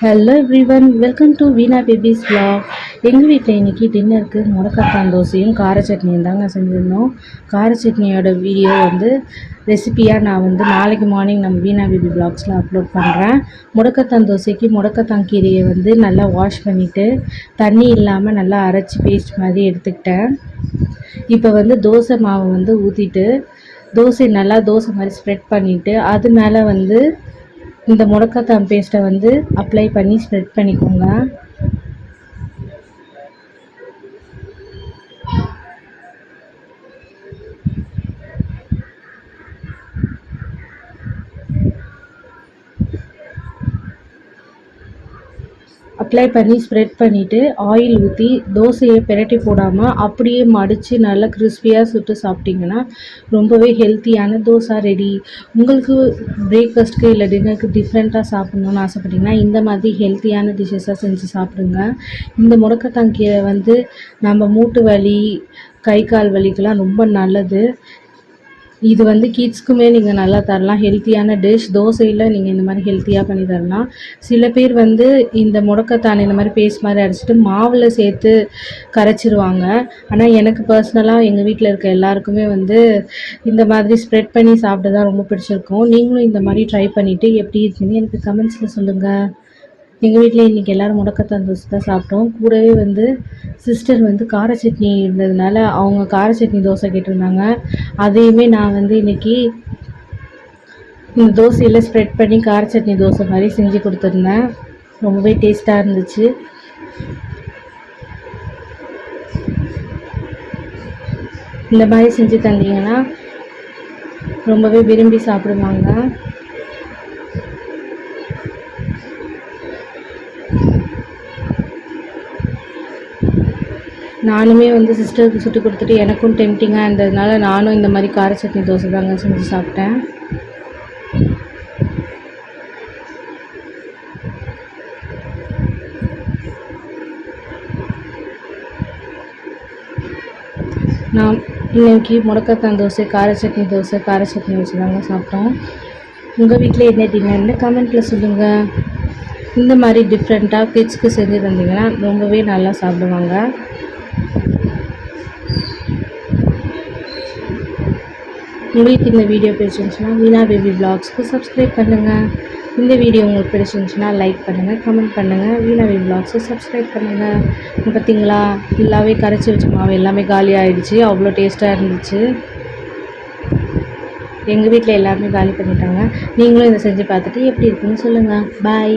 Hello everyone, welcome to Veena babies vlog. எங்கள் வீட்டில் இன்றைக்கி டின்னருக்கு முடக்கத்தான் தோசையும் கார சட்னியும் தாங்க செஞ்சுருந்தோம். கார சட்னியோட வீடியோ ரெசிபியாக நான் நாளைக்கு மார்னிங் நம்ம வீணா பேபி vlogsல அப்லோட் பண்ணுறேன். முடக்கத்தான் தோசைக்கு முடக்கத்தான் கீரையை நல்லா வாஷ் பண்ணிவிட்டு தண்ணி இல்லாமல் நல்லா அரைச்சி பேஸ்ட் மாதிரி எடுத்துக்கிட்டேன். இப்போ தோசை மாவை ஊற்றிட்டு தோசை மாதிரி ஸ்ப்ரெட் பண்ணிவிட்டு அது மேலே இந்த முடக்கத்தான் பேஸ்ட்டை அப்ளை பண்ணி ஸ்ப்ரெட் பண்ணிக்கோங்க. அப்ளை பண்ணி ஸ்ப்ரெட் பண்ணிவிட்டு ஆயில் ஊற்றி தோசையை பிரட்டி போடாமல் அப்படியே மடித்து நல்லா கிறிஸ்பியாக சுட்டு சாப்பிட்டிங்கன்னா ரொம்பவே ஹெல்த்தியான தோசை ரெடி. உங்களுக்கு பிரேக்ஃபாஸ்ட்டுக்கு இல்லை டின்னருக்கு டிஃப்ரெண்ட்டாக சாப்பிட்ணுன்னு ஆசைப்பட்டிங்கன்னா இந்த மாதிரி ஹெல்த்தியான டிஷ்ஷஸாக செஞ்சு சாப்பிடுங்க. இந்த முடக்கத்தான் கீரை நம்ம மூட்டு வலி கை கால் வலிக்கெல்லாம் ரொம்ப நல்லது. இது கிட்ஸ்க்குமே நீங்கள் நல்லா தரலாம். ஹெல்த்தியான டிஷ். தோசையில் நீங்கள் இந்த மாதிரி ஹெல்த்தியாக பண்ணி தரலாம். சில பேர் இந்த முடக்கத்தான் இந்த மாதிரி பேஸ்ட் மாதிரி அரைச்சிட்டு மாவில் சேர்த்து கரைச்சிருவாங்க. ஆனால் எனக்கு பர்சனலாக எங்கள் வீட்டில் இருக்க எல்லாருக்குமே இந்த மாதிரி ஸ்ப்ரெட் பண்ணி சாப்பிட்டு தான் ரொம்ப பிடிச்சிருக்கும். நீங்களும் இந்த மாதிரி ட்ரை பண்ணிவிட்டு எப்படி இருக்குன்னு எனக்கு கமெண்ட்ஸில் சொல்லுங்கள். எங்கள் வீட்டில் இன்றைக்கி எல்லோரும் முடக்கத்தான் தோசை தான் சாப்பிட்டோம். கூடவே சிஸ்டர் கார சட்னி இருந்ததுனால அவங்க கார சட்னி தோசை கேட்டிருந்தாங்க. அதையுமே நான் இன்றைக்கி இந்த தோசையில் ஸ்ப்ரெட் பண்ணி கார சட்னி தோசை மாதிரி செஞ்சு கொடுத்துருந்தேன். ரொம்பவே டேஸ்ட்டாக இருந்துச்சு. இந்த மாதிரி செஞ்சு தந்தீங்கன்னா ரொம்பவே விரும்பி சாப்பிடுவாங்க. நானுமே சிஸ்டருக்கு சுட்டு கொடுத்துட்டு எனக்கும் டெம்டிங்காக இருந்ததுனால நானும் இந்த மாதிரி கார சட்னி தோசை தாங்க செஞ்சு சாப்பிட்டேன். நான் இன்றைக்கி முடக்கத்தான் தோசை கார சட்னி வச்சு தாங்க சாப்பிட்டோம். உங்கள் வீட்டில் என்ன டின்னர்னு கமெண்ட்டில் சொல்லுங்கள். இந்த மாதிரி டிஃப்ரெண்ட்டாக கிட்ஸ்க்கு செஞ்சு தந்தீங்கன்னா ரொம்பவே நல்லா சாப்பிடுவாங்க. உங்களுக்கு இந்த வீடியோ பிடிச்சிருந்துச்சுன்னா வீணா பேபி vlogsக்கு சப்ஸ்கிரைப் பண்ணுங்கள். இந்த வீடியோ உங்களுக்கு பிடிச்சிருந்துச்சுன்னா லைக் பண்ணுங்கள், கமெண்ட் பண்ணுங்கள். வீணா பேபி vlogsக்கு சப்ஸ்கிரைப் பண்ணுங்கள். பார்த்தீங்களா, ஃபுல்லாகவே கரைச்சி வச்ச மாவு எல்லாமே காலி ஆகிடுச்சு. அவ்வளோ டேஸ்ட்டாக இருந்துச்சு. எங்கள் வீட்டில் எல்லாருமே காலி பண்ணிட்டாங்க. நீங்களும் இதை செஞ்சு பார்த்துட்டு எப்படி இருக்குன்னு சொல்லுங்கள். பாய்.